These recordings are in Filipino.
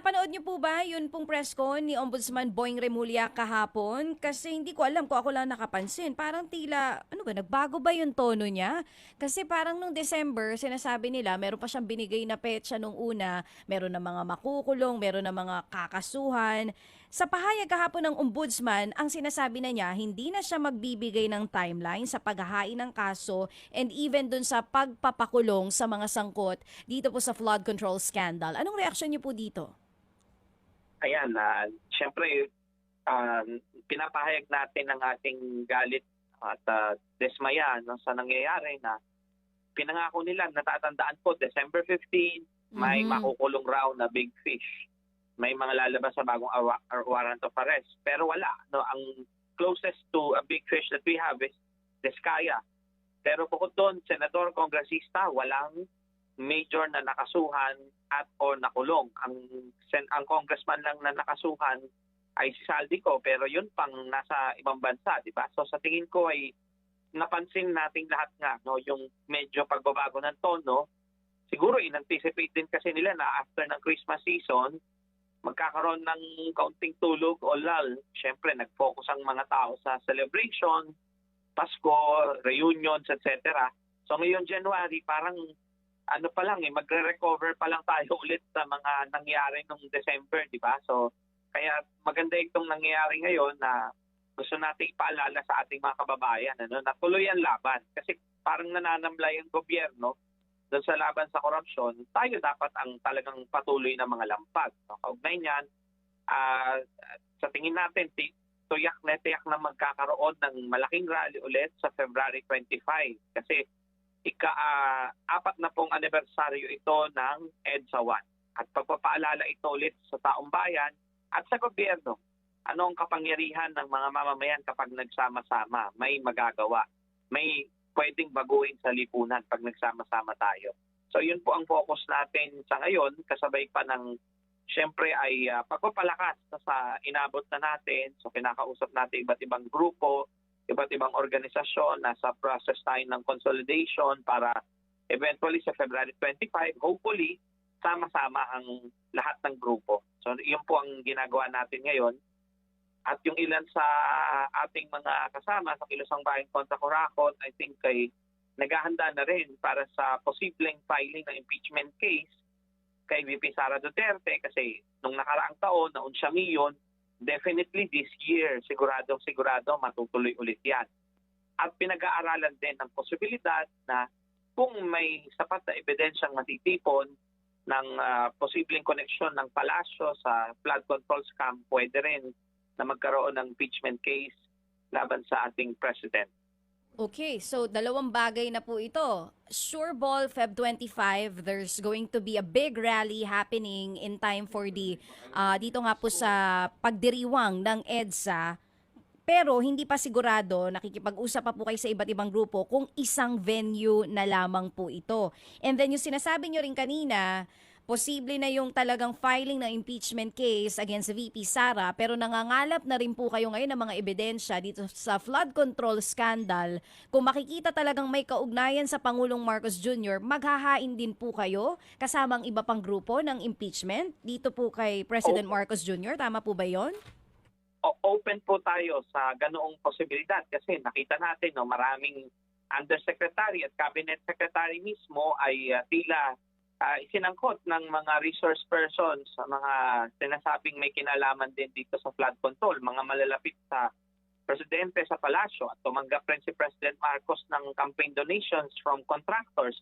napanood niyo po ba yun pong press con ni Ombudsman Boying Remulla kahapon? Kasi hindi ko alam kung ako lang nakapansin. Parang tila, ano ba, nagbago ba yung tono niya? Kasi parang nung December, sinasabi nila, meron pa siyang binigay na petsa nung una, meron na mga makukulong, meron na mga kakasuhan. Sa pahayag kahapon ng Ombudsman, ang sinasabi na niya, hindi na siya magbibigay ng timeline sa paghahain ng kaso and even dun sa pagpapakulong sa mga sangkot dito po sa flood control scandal. Anong reaksyon niyo po dito? Ayan, siyempre, ah, pinapahayag natin ang ating galit at dismaya no, sa nangyayari na pinangako nila, natatandaan po, December 15, may Mhm. makukulong raw na big fish. May mga lalabas sa bagong warrant of arrest. Pero wala. No, ang closest to a big fish that we have is Diskaya. Pero bukod doon, senador, kongresista, walang major na nakasuhan at o nakulong. Ang congressman lang na nakasuhan ay si Saldico, pero yun pang nasa ibang bansa, di ba? So sa tingin ko ay napansin nating lahat nga no yung medyo pagbabago ng tono. Siguro in-anticipate din kasi nila na after ng Christmas season magkakaroon ng kaunting tulog o lull. Siyempre nag-focus ang mga tao sa celebration, Pasko, reunions, etc. So ngayon January parang ano pa lang magre-recover pa lang tayo ulit sa mga nangyari nung December, di ba? So kaya maganda itong nangyayari ngayon na gusto nating ipaalala sa ating mga kababayan na tuloy ang laban. Kasi parang nananamlay ang gobyerno doon sa laban sa korupsyon, tayo dapat ang talagang patuloy na mga lampag. No? Kaugnay niyan, ah, sa tingin natin, tiyak na magkakaroon ng malaking rally ulit sa February 25. Kasi apat na pong anibersaryo ito ng EDSA 1. At pagpapaalala ito ulit sa taong bayan at sa gobyerno. Ano ang kapangyarihan ng mga mamamayan kapag nagsama-sama? May magagawa. May pwedeng baguhin sa lipunan pag nagsama-sama tayo. So yun po ang focus natin sa ngayon, kasabay pa ng siyempre ay pagpapalakas sa inabot na natin. So kinakausap natin iba't ibang grupo, iba't ibang organisasyon, nasa process tayo ng consolidation para eventually sa February 25, hopefully, sama-sama ang lahat ng grupo. So yun po ang ginagawa natin ngayon. At yung ilan sa ating mga kasama sa Kilusang Bayan kontra Corakot, I think ay naghahanda na rin para sa posibleng filing ng impeachment case kay VP Sara Duterte kasi nung nakaraang taon, na-unsyami yun, definitely this year, sigurado matutuloy ulit yan. At pinag-aaralan din ang posibilidad na kung may sapat na ebidensyang matitipon ng posibleng koneksyon ng palasyo sa flood control scam, pwede rin na magkaroon ng impeachment case laban sa ating president. Okay, so dalawang bagay na po ito. Sure ball Feb 25, there's going to be a big rally happening in time for the dito nga po sa pagdiriwang ng EDSA. Pero hindi pa sigurado, nakikipag-usap pa po kayo sa iba't ibang grupo kung isang venue na lamang po ito. And then yung sinasabi nyo rin kanina, posible na yung talagang filing ng impeachment case against VP Sara, pero nangangalap na rin po kayo ngayon ng mga ebidensya dito sa flood control scandal. Kung makikita talagang may kaugnayan sa Pangulong Marcos Jr., maghahain din po kayo kasama ang iba pang grupo ng impeachment dito po kay President Marcos Jr. Tama po ba yon? Open po tayo sa ganoong posibilidad kasi nakita natin maraming undersecretary at cabinet secretary mismo ay tila isinangkot ng mga resource persons sa mga sinasabing may kinalaman din dito sa flood control, mga malalapit sa presidente sa palasyo at tumanggap rin si President Marcos ng campaign donations from contractors.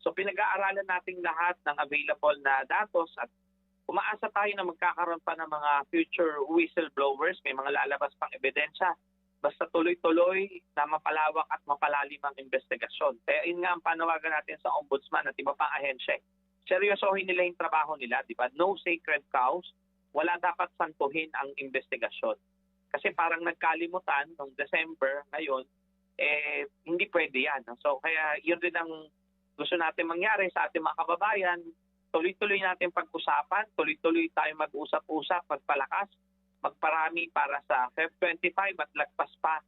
So pinag-aaralan natin lahat ng available na datos at umaasa tayo na magkakaroon pa ng mga future whistleblowers, may mga lalabas pang ebidensya. Basta tuloy-tuloy na mapalawak at mapalalim ang investigasyon. Kaya yun nga ang panawagan natin sa ombudsman at iba pang ahensya. Seryosohin nila yung trabaho nila, di ba? No sacred cows. Wala dapat santuhin ang investigasyon. Kasi parang nagkalimutan noong December, ngayon, hindi pwede yan. So kaya yun din ang gusto natin mangyari sa ating mga kababayan. Tuloy-tuloy natin pag-usapan, tuloy-tuloy tayo mag-usap-usap, magpalakas, magparami para sa Feb 25 at lagpas pa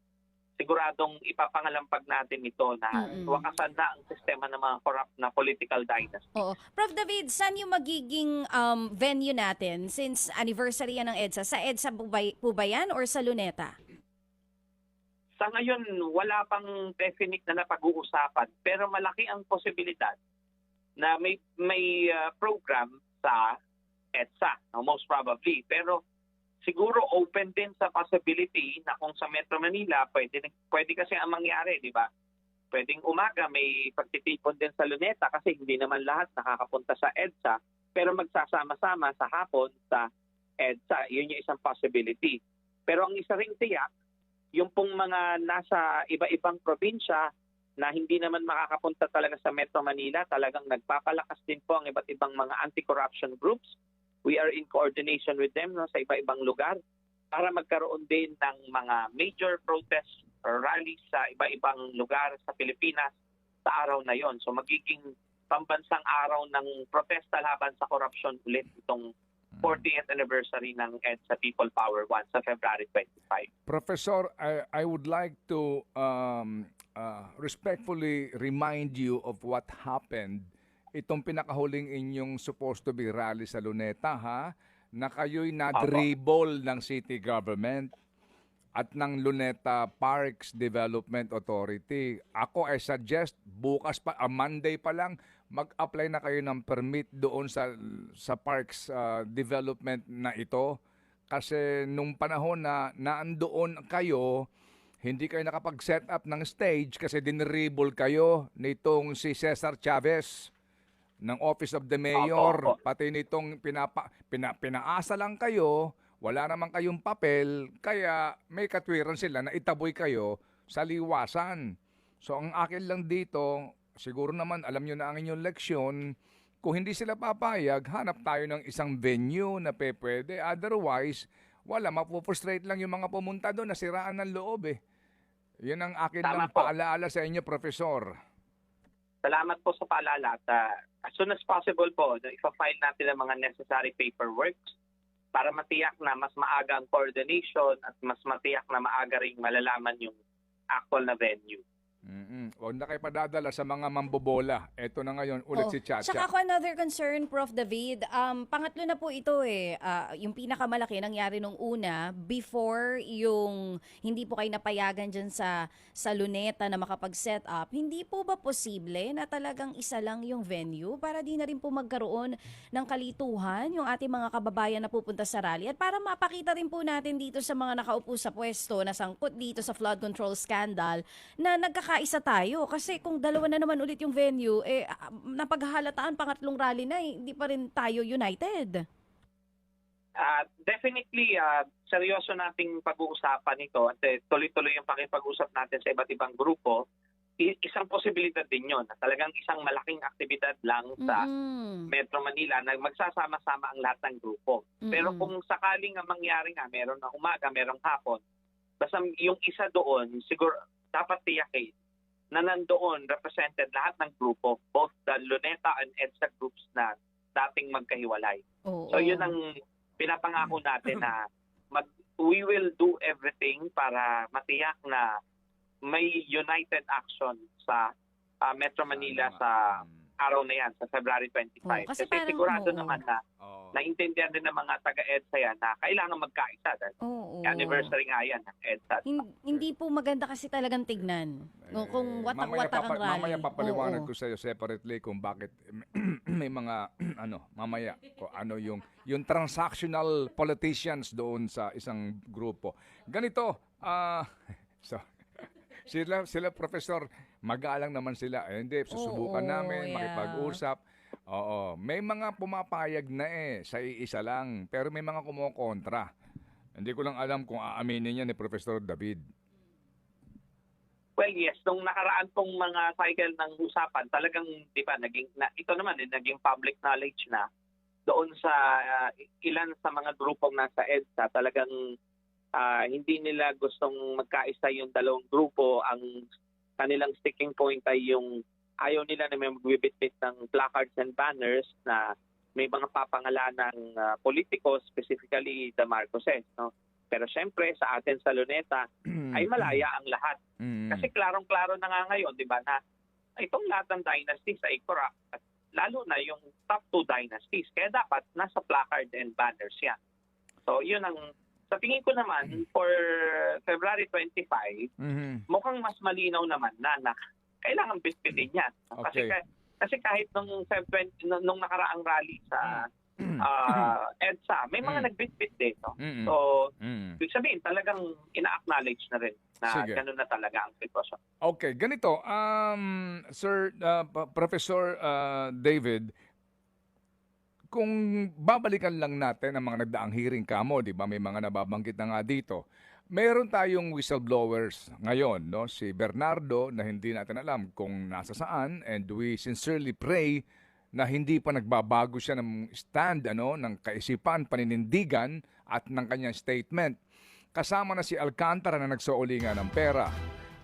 siguradong ipapangalampag natin ito na wakasan na ang sistema ng mga corrupt na political dynasty. Oo. Prof. David, saan yung magiging venue natin since anniversary yan ng EDSA? Sa EDSA po ba yan or sa Luneta? Sa ngayon, wala pang definite na napag-uusapan pero malaki ang posibilidad na may program sa EDSA, no, most probably. Pero siguro open din sa possibility na kung sa Metro Manila, pwede kasi ang mangyari, di ba? Pwedeng umaga may pagtitipon din sa Luneta kasi hindi naman lahat nakakapunta sa EDSA pero magsasama-sama sa hapon sa EDSA. Yun yung isang possibility. Pero ang isa ring tiyak, yung pong mga nasa iba-ibang probinsya na hindi naman makakapunta talaga sa Metro Manila, talagang nagpapalakas din po ang iba't ibang mga anti-corruption groups. We are in coordination with them, no, sa iba-ibang lugar para magkaroon din ng mga major protests or rallies sa iba-ibang lugar sa Pilipinas sa araw na yon. So magiging pambansang araw ng protesta laban sa korupsyon ulit itong 40th anniversary ng EDSA People Power 1 sa February 25. Professor, I would like to respectfully remind you of what happened itong pinakahuling inyong supposed to be rally sa Luneta, ha? Na kayo'y na-dribble ng city government at ng Luneta Parks Development Authority. Ako, I suggest bukas pa, Monday pa lang, mag-apply na kayo ng permit doon sa parks development na ito. Kasi nung panahon na naandoon kayo, hindi kayo nakapag-set up ng stage kasi dinribble kayo nitong si Cesar Chavez ng Office of the Mayor. Pati nitong pinaasa lang kayo, wala naman kayong papel, kaya may katwiran sila na itaboy kayo sa liwasan. So ang akin lang dito, siguro naman alam nyo na ang inyong leksyon, kung hindi sila papayag, hanap tayo ng isang venue na pwede. Otherwise, wala, mapufrustrate lang yung mga pumunta doon, nasiraan ng loob eh. Yan ang akin lang paalaala sa inyo, Professor. Salamat po sa paalala. At as soon as possible po, ipa-file natin ang mga necessary paperwork para matiyak na mas maaga ang coordination at mas matiyak na maaga ring malalaman yung actual na venue. Huwag na kayo padadala sa mga mambobola. Ito na ngayon, ulit si Chacha. Tsaka ako another concern, Prof. David, pangatlo na po ito eh. Yung pinakamalaki nangyari nung una, before yung hindi po kayo napayagan dyan sa Luneta na makapag-set up, hindi po ba posible na talagang isa lang yung venue para di na rin po magkaroon ng kalituhan yung ating mga kababayan na pupunta sa rally? At para mapakita rin po natin dito sa mga nakaupo sa pwesto na sangkot dito sa flood control scandal na nagkakaisa tayo. Kasi kung dalawa na naman ulit yung venue, napaghahalataan pangatlong rally na, hindi pa rin tayo united. Definitely, seryoso nating pag-uusapan ito at tuloy-tuloy yung pakipag-usap natin sa iba't ibang grupo. Isang posibilidad din yun, na talagang isang malaking aktibidad lang sa Metro Manila na magsasama-sama ang lahat ng grupo. Pero kung sakaling mangyari nga, meron na umaga, merong hapon, basta yung isa doon, siguro dapat tiyakin na nandoon represented lahat ng grupo, both the Luneta and EDSA groups na dating magkahiwalay. So yun ang pinapangako natin na we will do everything para matiyak na may united action sa Metro Manila sa araw na yan, sa February 25. Kasi parang, sigurado naman na naintindihan din ng mga taga-EDSA yan na kailangan magkaisa. Anniversary nga yan ng EDSA. Hindi po maganda kasi talagang tignan. Kung watak-watak ang rally. Mamaya papaliwanag ko sa iyo separately kung bakit may mga mamaya o yung transactional politicians doon sa isang grupo. Ganito, so sila Professor, mag-aalang naman sila. Hindi, susubukan namin, makipag-usap. Oo, may mga pumapayag na sa iisa lang, pero may mga kumukontra. Hindi ko lang alam kung aaminin niya ni Professor David. Well, yes, nung nakaraan pong mga cycle ng usapan, talagang, di ba, ito naman, naging public knowledge na doon sa ilan sa mga grupong nasa EDSA, talagang hindi nila gustong magkaisa yung dalawang grupo. Ang kanilang sticking point ay yung ayaw nila na may magbibitbit ng placards and banners na may mga papangalan ng politiko, specifically the Marcoses. No? Pero siyempre, sa atin sa Luneta, ay malaya ang lahat. Kasi klarong-klaro na nga ngayon, di ba, na itong lahat ng dynasties ay corrupt. At lalo na yung top 2 dynasties. Kaya dapat nasa placard and banners yan. So, yun ang, sa tingin ko naman, for February 25, mukhang mas malinaw naman na kailangan bitbitin yan. Okay. Kasi kahit nung nung nakaraang rally sa EDSA, may mga nagbitbit din. No? So, ibig sabihin, talagang ina-acknowledge na rin na Sige. gano'n na talaga ang sitwasyon. Okay, ganito, Sir Professor David, kung babalikan lang natin ang mga nagdaang hearing kamo, di ba? May mga nababanggit na nga dito. Meron tayong whistleblowers ngayon, no? Si Bernardo na hindi natin alam kung nasa saan, and we sincerely pray na hindi pa nagbabago siya ng stand, ng kaisipan, paninindigan at ng kanyang statement. Kasama na si Alcantara na nagsaulingan ng pera.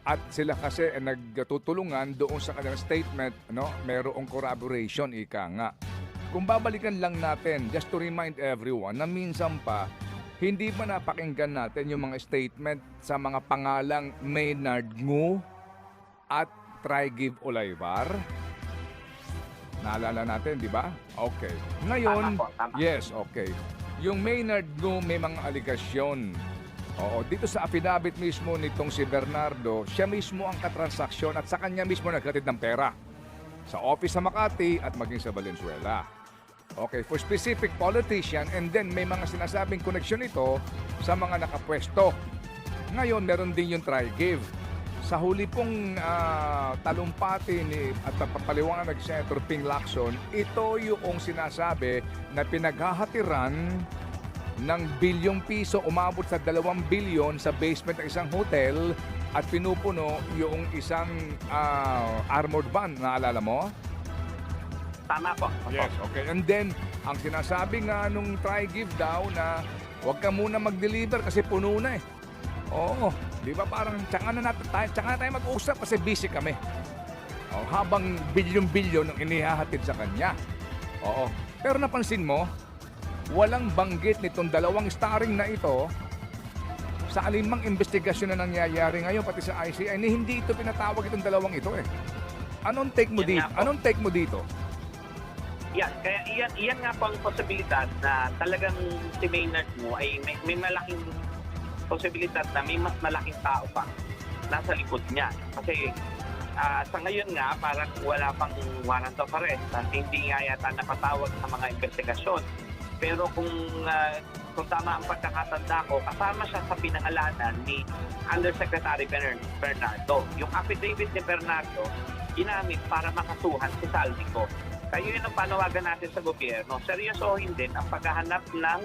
At sila kasi nagtutulungan doon sa kanilang statement, merong corroboration, ika nga. Kung babalikan lang natin, just to remind everyone na minsan pa, hindi ba napakinggan natin yung mga statement sa mga pangalang Maynard Ngu at Trygive Olayvar? Naalala natin, di ba? Okay. Ngayon, Tama. yes, okay. Yung Maynard Ngu may mga aligasyon. Oo, dito sa affidavit mismo nitong si Bernardo, siya mismo ang katransaksyon at sa kanya mismo nagkatid ng pera. Sa office sa Makati at maging sa Valenzuela. Okay, for specific politician, and then may mga sinasabing koneksyon ito sa mga nakapwesto. Ngayon, meron din yung Trygive. Sa huli pong talumpati at papaliwanag ng Senator Ping Lacson, ito yung sinasabi na pinaghahatiran ng bilyong piso, umabot sa 2 bilyon sa basement ng isang hotel at pinupuno yung isang armored van. Naalala mo? Tama po. Yes, okay. And then, ang sinasabi nga nung Trygive daw na huwag ka muna mag-deliver kasi puno na eh. Oo, di ba parang tsaka na tayo mag-usap kasi busy kami. Habang bilyon-bilyon ang inihahatid sa kanya. Oo. Pero napansin mo, walang banggit nitong 2 starring na ito sa alimang investigasyon na nangyayari ngayon pati sa ICI na hindi ito pinatawag itong 2 ito eh. Anong take mo Yan dito? nga po. Anong take mo dito? Yan, kaya iyan nga po ang posibilidad na talagang si Maynard mo ay may malaking posibilidad na may mas malaking tao pa nasa likod niya. Kasi sa ngayon nga, parang wala pang warrant of arrest at hindi nga yata napatawag sa mga investigasyon. Pero kung tama ang pagkakatanda ko, kasama siya sa pinangalanan ni Undersecretary Bernardo. Yung affidavit ni Bernardo, ginamit para makasuhan si Saldico. Kaya yun ang panawagan natin sa gobyerno. Seryosohin din ang paghahanap ng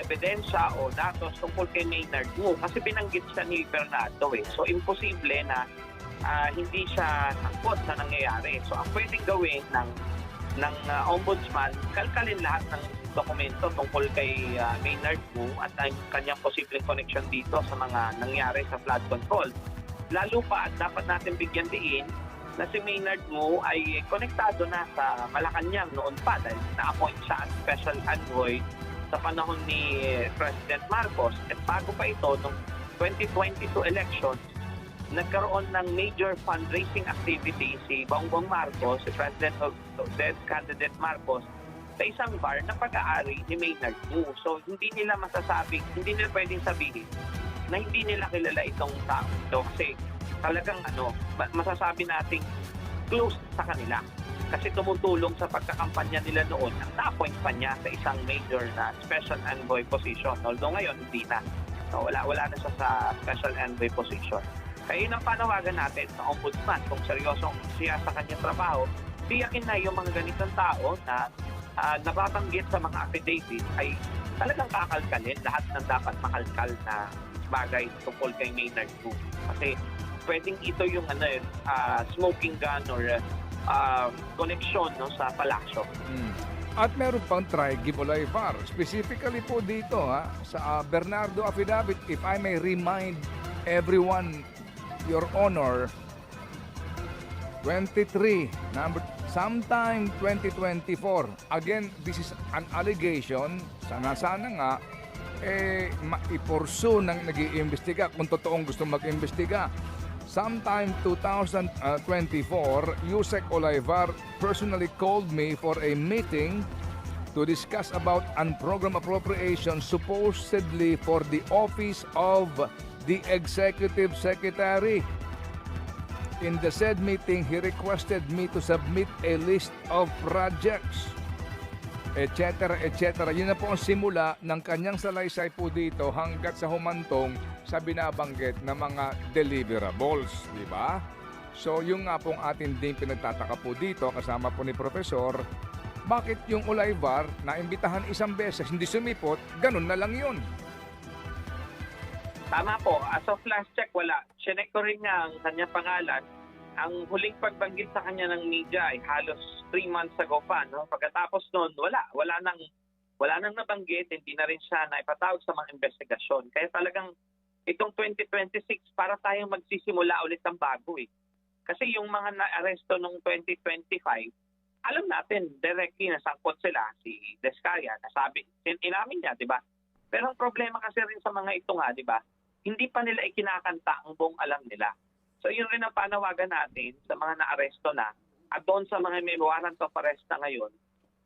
ebidensya o datos tungkol kay Maynard Ngu kasi binanggit siya ni Bernardo eh. So imposible na hindi siya sangkot sa nangyayari. So ang pwedeng gawin ng ombudsman, kalkalin lahat ng dokumento tungkol kay Maynard Ngu at ang kanyang posibleng connection dito sa mga nangyari sa flood control. Lalo pa at dapat natin bigyan diin na si Maynard Ngu ay konektado na sa Malacanang noon pa dahil na-appoint siya as special envoy sa panahon ni President Marcos. At bago pa ito, noong 2022 elections, nagkaroon ng major fundraising activity si Bongbong Marcos, si President of candidate Marcos, sa isang bar na pag-aari ni Maynard Ngu. So hindi nila pwedeng sabihin na hindi nila kilala itong tao. So, kasi talagang masasabi nating close sa kanila. Kasi tumutulong sa pagkakampanya nila noon at na-appoint pa niya sa isang major na special envoy position. Although ngayon, hindi na. So, wala na siya sa special envoy position. Kaya yun ang panawagan natin sa ombudsman. Kung seryoso siya sa kanyang trabaho, tiyakin na yung mga ganitong tao na nababanggit sa mga affidavit ay talagang kakalkalin lahat ng dapat makalkal na bagay tungkol kay Maynard Ngu. Kasi pwedeng ito yung smoking gun or connection sa palasyo. At meron pang Trygive Olayvar. Specifically po dito sa Bernardo affidavit, if I may remind everyone, Your Honor, 23, sometime 2024. Again, this is an allegation. Sana nga, iporsu ng nag-iimbestiga kung totoong gusto mag-imbestiga. Sometime 2024, Yusek Olaivar personally called me for a meeting to discuss about unprogrammed appropriations supposedly for the office of the Executive Secretary. In the said meeting, he requested me to submit a list of projects, etc., etc. Yun na po ang simula ng kanyang salaysay po dito hanggat sa humantong sa binabanggit na mga deliverables, di ba? So, yung nga pong atin din pinagtataka po dito, kasama po ni Profesor, bakit yung Olaivar na imbitahan isang beses, hindi sumipot, ganun na lang yun. Tama po. As of last check, wala. Chinek ko rin nga ang kanyang pangalan. Ang huling pagbanggit sa kanya ng media ay halos 3 months ago pa. No? Pagkatapos noon, wala nang nabanggit. Hindi na rin siya naipatawag sa mga investigasyon. Kaya talagang itong 2026, para tayong magsisimula ulit ng bago eh. Kasi yung mga na-aresto noong 2025, alam natin directly na sangkot sila, si Descaya, nasabi, inamin niya, di ba? Pero ang problema kasi rin sa mga ito nga, di ba? Hindi pa nila ikinakanta ang buong alam nila. So yun rin ang panawagan natin sa mga na-aresto na at doon sa mga may warrant of arrest na ngayon,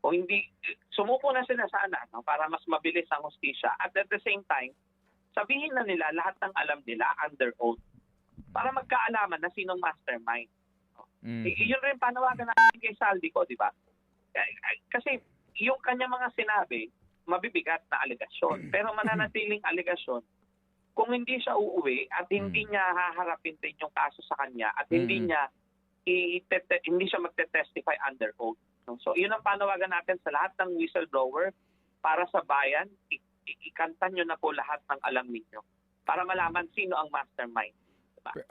o hindi, sumuko na sila sana no, para mas mabilis ang hustisya. At the same time, sabihin na nila lahat ng alam nila under oath para magkaalaman na sinong mastermind. Yun rin panawagan natin kay Saldico, di ba? Kasi yung kanya mga sinabi, mabibigat na alegasyon. Pero mananatiling alegasyon kung hindi siya uuwi at hindi niya haharapin din yung kaso sa kanya at hindi siya magte-testify under oath. So yun ang panawagan natin sa lahat ng whistleblower para sa bayan, ikanta nyo na po lahat ng alam ninyo para malaman sino ang mastermind.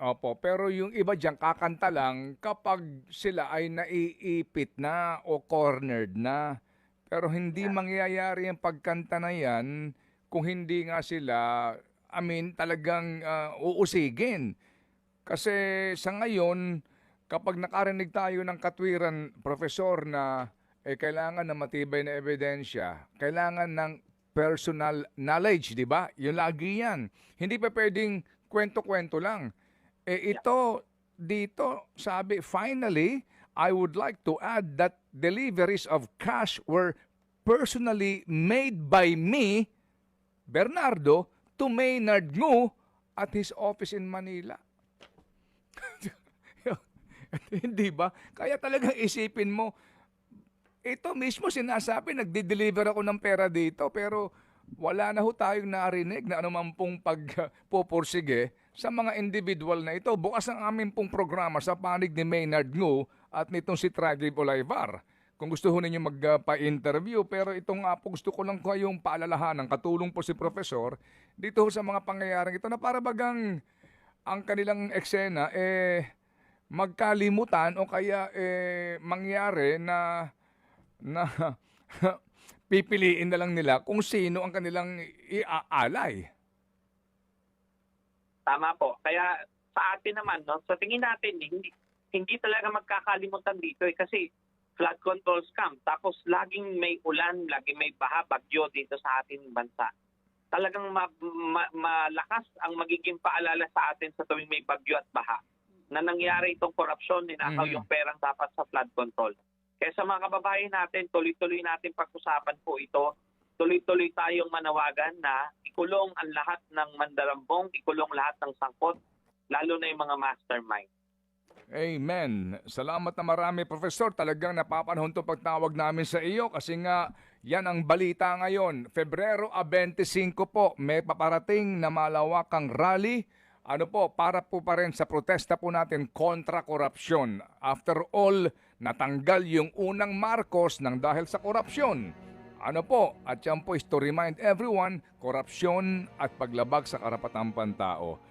Opo, pero yung iba diyan kakanta lang kapag sila ay naiipit na o cornered na. Pero hindi mangyayari ang pagkanta na yan kung hindi nga sila, talagang uusigin. Kasi sa ngayon, kapag nakarinig tayo ng katwiran, Profesor, na kailangan ng matibay na ebidensya, kailangan ng personal knowledge, di ba? Yun lagi yan. Hindi pa pwedeng kwento-kwento lang. Ito, dito, sabi, finally, I would like to add that deliveries of cash were personally made by me, Bernardo, to Maynard Ngu at his office in Manila. Hindi ba? Kaya talagang isipin mo, ito mismo sinasabi, nagde-deliver ako ng pera dito, pero wala na ho tayong narinig na anuman pong pagpupursige sa mga individual na ito. Bukas ang aming pong programa sa panig ni Maynard Ngu at nitong si Tragib Olaivar. Kung gusto ho ninyo magpa-interview, pero itong nga po gusto ko lang kayong paalalahanan, katulong po si Profesor, dito ho sa mga pangyayaring ito na para bagang ang kanilang eksena magkalimutan o kaya mangyari na pipiliin na lang nila kung sino ang kanilang iaalay. Tama po. Kaya sa atin naman, no, sa tingin natin, hindi talaga magkakalimutan dito kasi flood control scam. Tapos laging may ulan, laging may baha, bagyo dito sa ating bansa. Talagang malakas ang magiging paalala sa atin sa tuwing may bagyo at baha na nangyari itong korupsyon, ninakaw yung perang dapat sa flood control. Kaya sa mga kababayan natin, tuloy-tuloy natin pag-usapan po ito. Tuloy-tuloy tayong manawagan na ikulong ang lahat ng mandarambong, ikulong lahat ng sangkot, lalo na yung mga mastermind. Amen. Salamat na marami, Professor. Talagang napapanahon to pagtawag namin sa iyo kasi nga yan ang balita ngayon. Febrero 25 po, may paparating na malawakang rally. Para po pa rin sa protesta po natin kontra korupsyon. After all, natanggal yung unang Marcos nang dahil sa korupsyon. At yan po is to remind everyone, korupsyon at paglabag sa karapatang pantao.